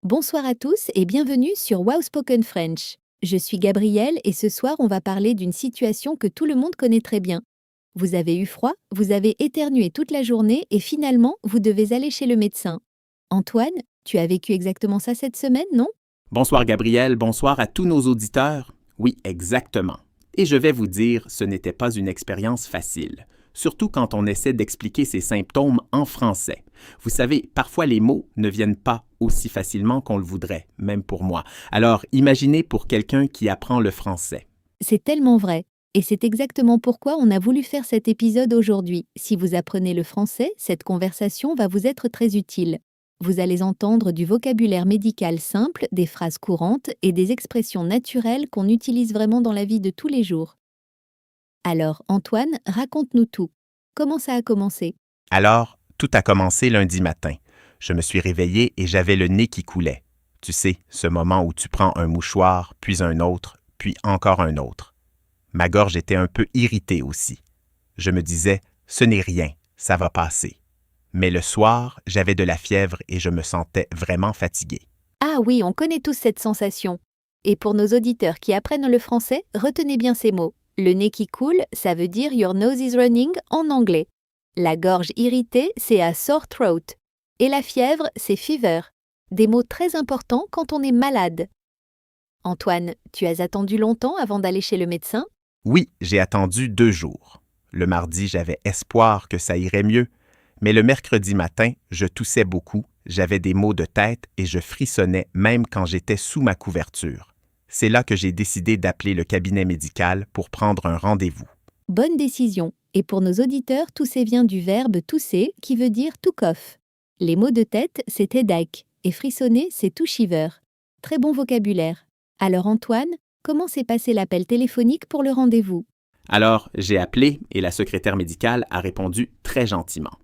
Bonsoir à tous et bienvenue sur Wow Spoken French. Je suis Gabrielle et ce soir on va parler d'une situation que tout le monde connaît très bien. Vous avez eu froid, vous avez éternué toute la journée et finalement vous devez aller chez le médecin. Antoine, tu as vécu exactement ça cette semaine, non? Bonsoir Gabriel, bonsoir à tous nos auditeurs. Oui, exactement. Et je vais vous dire, ce n'était pas une expérience facile, surtout quand on essaie d'expliquer ces symptômes en français. Vous savez, parfois les mots ne viennent pas aussi facilement qu'on le voudrait, même pour moi. Alors, imaginez pour quelqu'un qui apprend le français. C'est tellement vrai. Et c'est exactement pourquoi on a voulu faire cet épisode aujourd'hui. Si vous apprenez le français, cette conversation va vous être très utile. Vous allez entendre du vocabulaire médical simple, des phrases courantes et des expressions naturelles qu'on utilise vraiment dans la vie de tous les jours. Alors, Antoine, raconte-nous tout. Comment ça a commencé? Alors, tout a commencé lundi matin. Je me suis réveillé et j'avais le nez qui coulait. Tu sais, ce moment où tu prends un mouchoir, puis un autre, puis encore un autre. Ma gorge était un peu irritée aussi. Je me disais, ce n'est rien, ça va passer. Mais le soir, j'avais de la fièvre et je me sentais vraiment fatigué. Ah oui, on connaît tous cette sensation. Et pour nos auditeurs qui apprennent le français, retenez bien ces mots. Le nez qui coule, ça veut dire your nose is running en anglais. La gorge irritée, c'est a sore throat. Et la fièvre, c'est fever. Des mots très importants quand on est malade. Antoine, tu as attendu longtemps avant d'aller chez le médecin? Oui, j'ai attendu 2 jours. Le mardi, j'avais espoir que ça irait mieux, mais le mercredi matin, je toussais beaucoup, j'avais des maux de tête et je frissonnais même quand j'étais sous ma couverture. C'est là que j'ai décidé d'appeler le cabinet médical pour prendre un rendez-vous. Bonne décision. Et pour nos auditeurs, tousser vient du verbe tousser qui veut dire to cough. Les mots de tête, c'est headache et frissonner, c'est to shiver. Très bon vocabulaire. Alors Antoine, comment s'est passé l'appel téléphonique pour le rendez-vous? Alors, j'ai appelé et la secrétaire médicale a répondu très gentiment.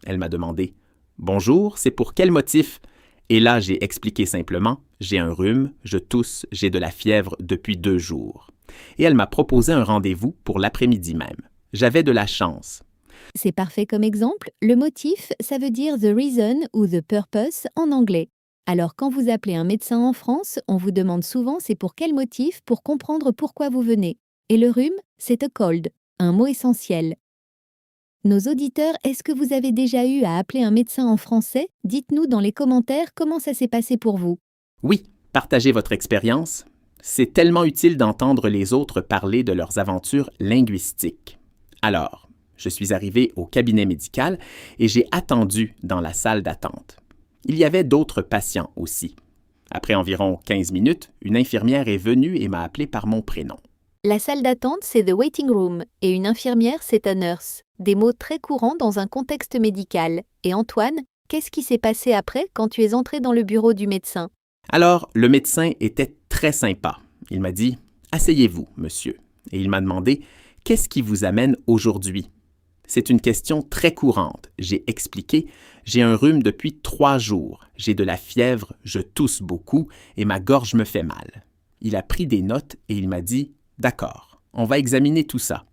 Elle m'a demandé « Bonjour, c'est pour quel motif ?» Et là, j'ai expliqué simplement « J'ai un rhume, je tousse, j'ai de la fièvre depuis 2 jours. » Et elle m'a proposé un rendez-vous pour l'après-midi même. J'avais de la chance. C'est parfait comme exemple. Le motif, ça veut dire the reason ou the purpose en anglais. Alors quand vous appelez un médecin en France, on vous demande souvent c'est pour quel motif pour comprendre pourquoi vous venez. Et le rhume, c'est a cold, un mot essentiel. Nos auditeurs, est-ce que vous avez déjà eu à appeler un médecin en français? Dites-nous dans les commentaires comment ça s'est passé pour vous. Oui, partagez votre expérience. C'est tellement utile d'entendre les autres parler de leurs aventures linguistiques. Alors, je suis arrivé au cabinet médical et j'ai attendu dans la salle d'attente. Il y avait d'autres patients aussi. Après environ 15 minutes, une infirmière est venue et m'a appelé par mon prénom. La salle d'attente, c'est the waiting room et une infirmière, c'est a nurse. Des mots très courants dans un contexte médical. Et Antoine, qu'est-ce qui s'est passé après quand tu es entré dans le bureau du médecin? Alors, le médecin était très sympa. Il m'a dit « Asseyez-vous, monsieur. » Et il m'a demandé « Qu'est-ce qui vous amène aujourd'hui ?» C'est une question très courante. J'ai expliqué « J'ai un rhume depuis 3 jours. J'ai de la fièvre, je tousse beaucoup et ma gorge me fait mal. » Il a pris des notes et il m'a dit « D'accord, on va examiner tout ça. »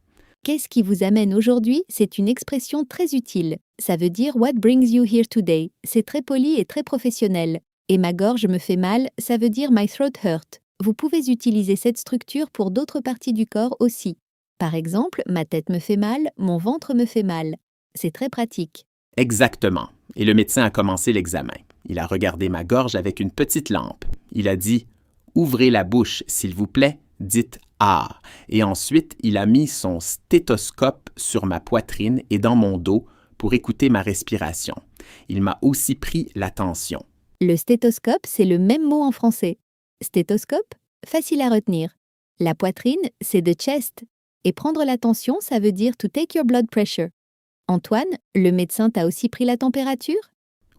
Qu'est-ce qui vous amène aujourd'hui? C'est une expression très utile. Ça veut dire What brings you here today? C'est très poli et très professionnel. Et ma gorge me fait mal, ça veut dire My throat hurt. Vous pouvez utiliser cette structure pour d'autres parties du corps aussi. Par exemple, ma tête me fait mal, mon ventre me fait mal. C'est très pratique. Exactement. Et le médecin a commencé l'examen. Il a regardé ma gorge avec une petite lampe. Il a dit « Ouvrez la bouche, s'il vous plaît, dites « Ah ». Et ensuite, il a mis son stéthoscope sur ma poitrine et dans mon dos pour écouter ma respiration. Il m'a aussi pris la tension. Le stéthoscope, c'est le même mot en français. Stéthoscope, facile à retenir. La poitrine, c'est the chest. Et prendre la tension, ça veut dire to take your blood pressure. Antoine, le médecin t'a aussi pris la température?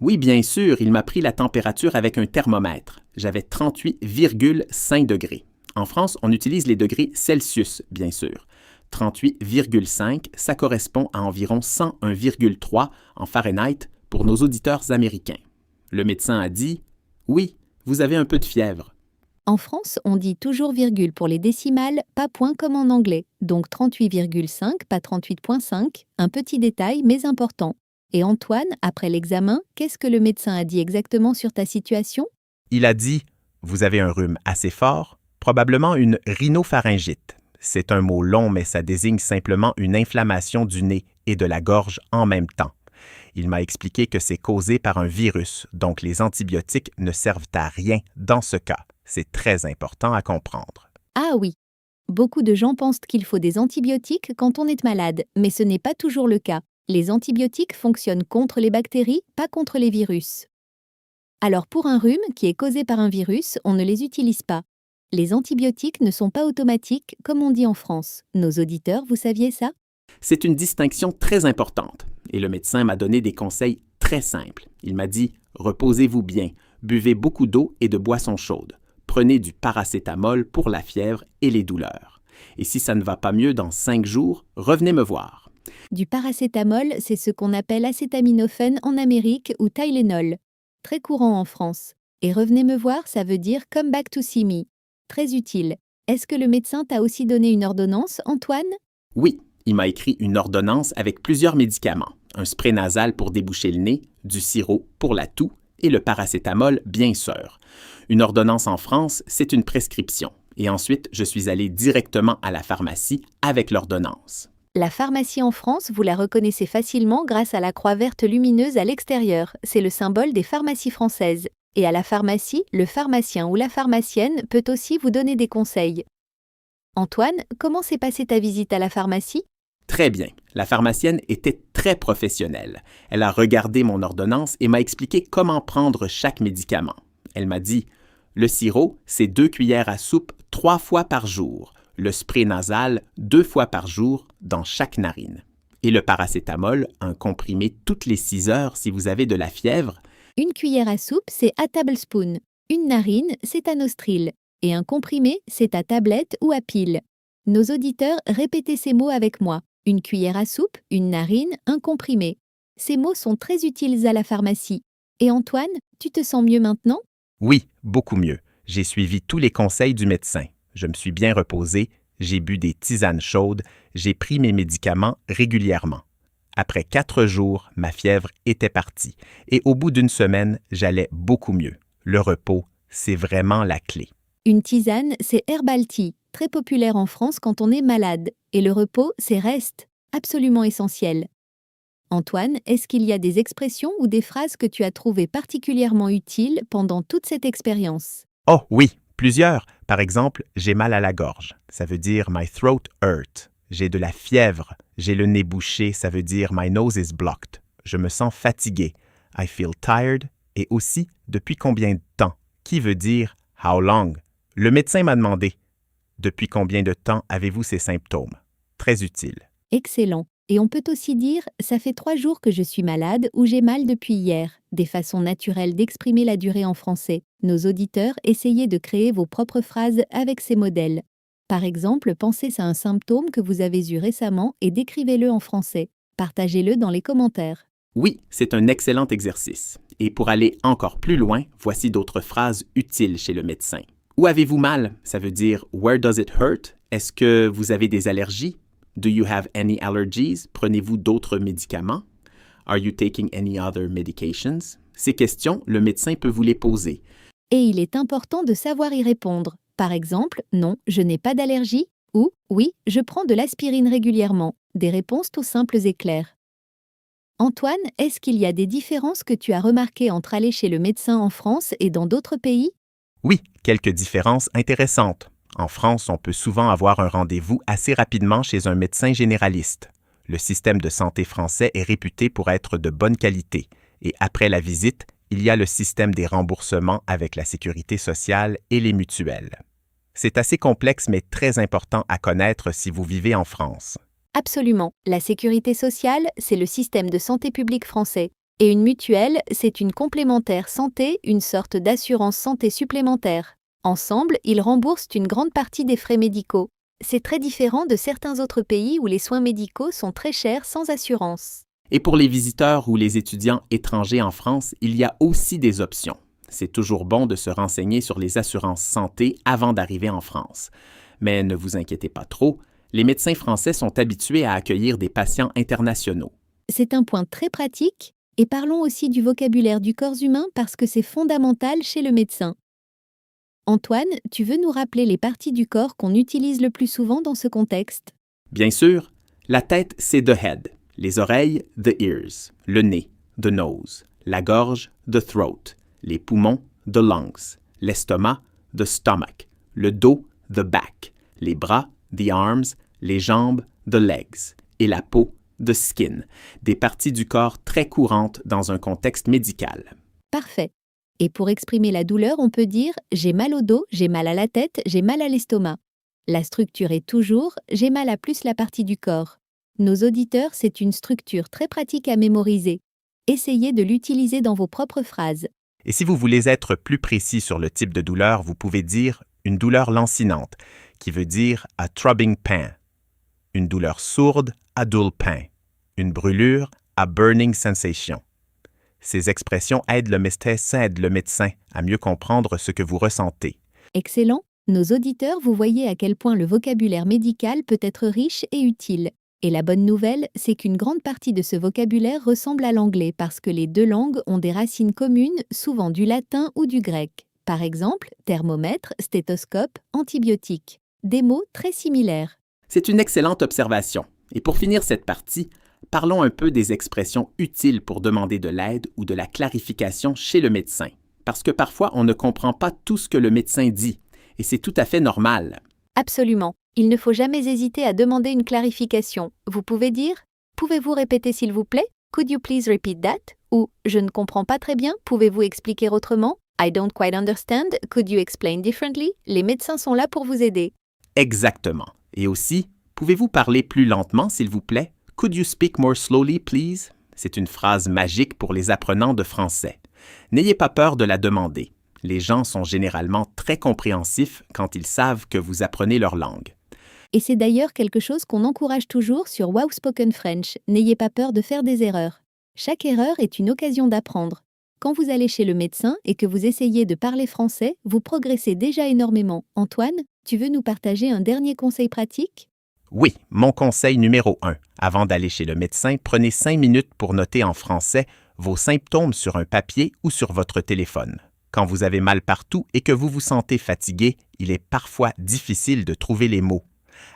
Oui, bien sûr, il m'a pris la température avec un thermomètre. J'avais 38,5 degrés. En France, on utilise les degrés Celsius, bien sûr. 38,5, ça correspond à environ 101,3 en Fahrenheit pour nos auditeurs américains. Le médecin a dit « Oui, vous avez un peu de fièvre. » En France, on dit toujours virgule pour les décimales, pas point comme en anglais. Donc 38,5, pas 38,5, un petit détail mais important. Et Antoine, après l'examen, qu'est-ce que le médecin a dit exactement sur ta situation? Il a dit « Vous avez un rhume assez fort, probablement une rhinopharyngite. C'est un mot long, mais ça désigne simplement une inflammation du nez et de la gorge en même temps. Il m'a expliqué que c'est causé par un virus, donc les antibiotiques ne servent à rien dans ce cas. C'est très important à comprendre. » Ah oui, beaucoup de gens pensent qu'il faut des antibiotiques quand on est malade, mais ce n'est pas toujours le cas. Les antibiotiques fonctionnent contre les bactéries, pas contre les virus. Alors pour un rhume qui est causé par un virus, on ne les utilise pas. Les antibiotiques ne sont pas automatiques, comme on dit en France. Nos auditeurs, vous saviez ça? C'est une distinction très importante et le médecin m'a donné des conseils très simples. Il m'a dit « Reposez-vous bien, buvez beaucoup d'eau et de boissons chaudes. Prenez du paracétamol pour la fièvre et les douleurs. Et si ça ne va pas mieux dans 5 jours, revenez me voir. » Du paracétamol, c'est ce qu'on appelle acétaminophène en Amérique ou Tylenol. Très courant en France. Et revenez me voir, ça veut dire « come back to see me ». Très utile. Est-ce que le médecin t'a aussi donné une ordonnance, Antoine? Oui, il m'a écrit une ordonnance avec plusieurs médicaments. Un spray nasal pour déboucher le nez, du sirop pour la toux et le paracétamol, bien sûr. Une ordonnance en France, c'est une prescription. Et ensuite, je suis allé directement à la pharmacie avec l'ordonnance. La pharmacie en France, vous la reconnaissez facilement grâce à la croix verte lumineuse à l'extérieur. C'est le symbole des pharmacies françaises. Et à la pharmacie, le pharmacien ou la pharmacienne peut aussi vous donner des conseils. Antoine, comment s'est passée ta visite à la pharmacie? Très bien. La pharmacienne était très professionnelle. Elle a regardé mon ordonnance et m'a expliqué comment prendre chaque médicament. Elle m'a dit « Le sirop, c'est 2 cuillères à soupe 3 fois par jour. Le spray nasal, 2 fois par jour dans chaque narine. Et le paracétamol, un comprimé toutes les 6 heures si vous avez de la fièvre. » Une cuillère à soupe, c'est a tablespoon. Une narine, c'est à nostril. Et un comprimé, c'est à tablette ou à pile. Nos auditeurs, répétez ces mots avec moi. Une cuillère à soupe, une narine, un comprimé. Ces mots sont très utiles à la pharmacie. Et Antoine, tu te sens mieux maintenant? Oui, beaucoup mieux. J'ai suivi tous les conseils du médecin. Je me suis bien reposé, j'ai bu des tisanes chaudes, j'ai pris mes médicaments régulièrement. Après 4 jours, ma fièvre était partie et au bout d'une semaine, j'allais beaucoup mieux. Le repos, c'est vraiment la clé. Une tisane, c'est Herbal Tea, très populaire en France quand on est malade. Et le repos, c'est Rest, absolument essentiel. Antoine, est-ce qu'il y a des expressions ou des phrases que tu as trouvées particulièrement utiles pendant toute cette expérience? Oh oui, plusieurs. Par exemple, j'ai mal à la gorge. Ça veut dire « my throat hurt ». J'ai de la fièvre. J'ai le nez bouché. Ça veut dire « my nose is blocked ». Je me sens fatigué. I feel tired. Et aussi « depuis combien de temps » qui veut dire « how long ». Le médecin m'a demandé « depuis combien de temps avez-vous ces symptômes ?» Très utile. Excellent. Et on peut aussi dire « ça fait 3 jours que je suis malade » ou « j'ai mal depuis hier », des façons naturelles d'exprimer la durée en français. Nos auditeurs, essayez de créer vos propres phrases avec ces modèles. Par exemple, pensez à un symptôme que vous avez eu récemment et décrivez-le en français. Partagez-le dans les commentaires. Oui, c'est un excellent exercice. Et pour aller encore plus loin, voici d'autres phrases utiles chez le médecin. Où avez-vous mal? Ça veut dire « Where does it hurt? » Est-ce que vous avez des allergies? Do you have any allergies? Prenez-vous d'autres médicaments? Are you taking any other medications? Ces questions, le médecin peut vous les poser. Et il est important de savoir y répondre. Par exemple, non, je n'ai pas d'allergie ou oui, je prends de l'aspirine régulièrement. Des réponses tout simples et claires. Antoine, est-ce qu'il y a des différences que tu as remarquées entre aller chez le médecin en France et dans d'autres pays? Oui, quelques différences intéressantes. En France, on peut souvent avoir un rendez-vous assez rapidement chez un médecin généraliste. Le système de santé français est réputé pour être de bonne qualité. Et après la visite, il y a le système des remboursements avec la sécurité sociale et les mutuelles. C'est assez complexe mais très important à connaître si vous vivez en France. Absolument. La sécurité sociale, c'est le système de santé publique français. Et une mutuelle, c'est une complémentaire santé, une sorte d'assurance santé supplémentaire. Ensemble, ils remboursent une grande partie des frais médicaux. C'est très différent de certains autres pays où les soins médicaux sont très chers sans assurance. Et pour les visiteurs ou les étudiants étrangers en France, il y a aussi des options. C'est toujours bon de se renseigner sur les assurances santé avant d'arriver en France. Mais ne vous inquiétez pas trop, les médecins français sont habitués à accueillir des patients internationaux. C'est un point très pratique Et parlons aussi du vocabulaire du corps humain parce que c'est fondamental chez le médecin. Antoine, tu veux nous rappeler les parties du corps qu'on utilise le plus souvent dans ce contexte? Bien sûr, la tête, c'est the head, les oreilles, the ears, le nez, the nose, la gorge, the throat, les poumons, the lungs, l'estomac, the stomach, le dos, the back, les bras, the arms, les jambes, the legs, et la peau, the skin, des parties du corps très courantes dans un contexte médical. Parfait. Et pour exprimer la douleur, on peut dire « j'ai mal au dos, j'ai mal à la tête, j'ai mal à l'estomac ». La structure est toujours « j'ai mal à plus la partie du corps ». Nos auditeurs, c'est une structure très pratique à mémoriser. Essayez de l'utiliser dans vos propres phrases. Et si vous voulez être plus précis sur le type de douleur, vous pouvez dire une douleur lancinante, qui veut dire a throbbing pain. Une douleur sourde, a dull pain. Une brûlure, a burning sensation. Ces expressions aident le médecin à mieux comprendre ce que vous ressentez. Excellent. Nos auditeurs, vous voyez à quel point le vocabulaire médical peut être riche et utile. Et la bonne nouvelle, c'est qu'une grande partie de ce vocabulaire ressemble à l'anglais parce que les deux langues ont des racines communes, souvent du latin ou du grec. Par exemple, thermomètre, stéthoscope, antibiotique. Des mots très similaires. C'est une excellente observation. Et pour finir cette partie, parlons un peu des expressions utiles pour demander de l'aide ou de la clarification chez le médecin. Parce que parfois, on ne comprend pas tout ce que le médecin dit, et c'est tout à fait normal. Absolument. Il ne faut jamais hésiter à demander une clarification. Vous pouvez dire « Pouvez-vous répéter s'il vous plaît? Could you please repeat that? » Ou « Je ne comprends pas très bien, pouvez-vous expliquer autrement? I don't quite understand, could you explain differently? » Les médecins sont là pour vous aider. Exactement. Et aussi, pouvez-vous parler plus lentement, s'il vous plaît? Could you speak more slowly, please? C'est une phrase magique pour les apprenants de français. N'ayez pas peur de la demander. Les gens sont généralement très compréhensifs quand ils savent que vous apprenez leur langue. Et c'est d'ailleurs quelque chose qu'on encourage toujours sur Wow Spoken French. N'ayez pas peur de faire des erreurs. Chaque erreur est une occasion d'apprendre. Quand vous allez chez le médecin et que vous essayez de parler français, vous progressez déjà énormément. Antoine, tu veux nous partager un dernier conseil pratique? Oui, mon conseil numéro 1. Avant d'aller chez le médecin, prenez 5 minutes pour noter en français vos symptômes sur un papier ou sur votre téléphone. Quand vous avez mal partout et que vous vous sentez fatigué, il est parfois difficile de trouver les mots.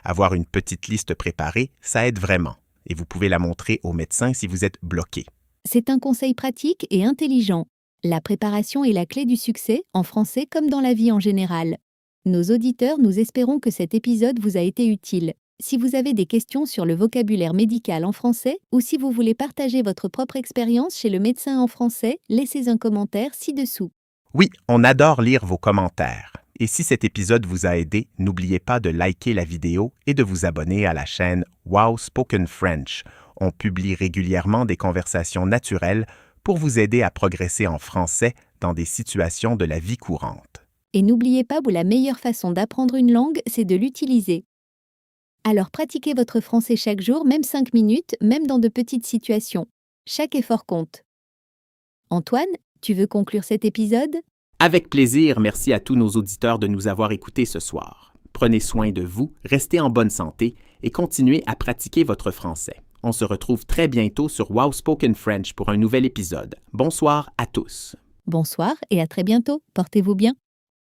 Avoir une petite liste préparée, ça aide vraiment. Et vous pouvez la montrer au médecin si vous êtes bloqué. C'est un conseil pratique et intelligent. La préparation est la clé du succès, en français comme dans la vie en général. Nos auditeurs, nous espérons que cet épisode vous a été utile. Si vous avez des questions sur le vocabulaire médical en français ou si vous voulez partager votre propre expérience chez le médecin en français, laissez un commentaire ci-dessous. Oui, on adore lire vos commentaires. Et si cet épisode vous a aidé, n'oubliez pas de liker la vidéo et de vous abonner à la chaîne Wow Spoken French. On publie régulièrement des conversations naturelles pour vous aider à progresser en français dans des situations de la vie courante. Et n'oubliez pas, la meilleure façon d'apprendre une langue, c'est de l'utiliser. Alors pratiquez votre français chaque jour, même 5 minutes, même dans de petites situations. Chaque effort compte. Antoine, tu veux conclure cet épisode? Avec plaisir, merci à tous nos auditeurs de nous avoir écoutés ce soir. Prenez soin de vous, restez en bonne santé et continuez à pratiquer votre français. On se retrouve très bientôt sur Wow Spoken French pour un nouvel épisode. Bonsoir à tous. Bonsoir et à très bientôt. Portez-vous bien.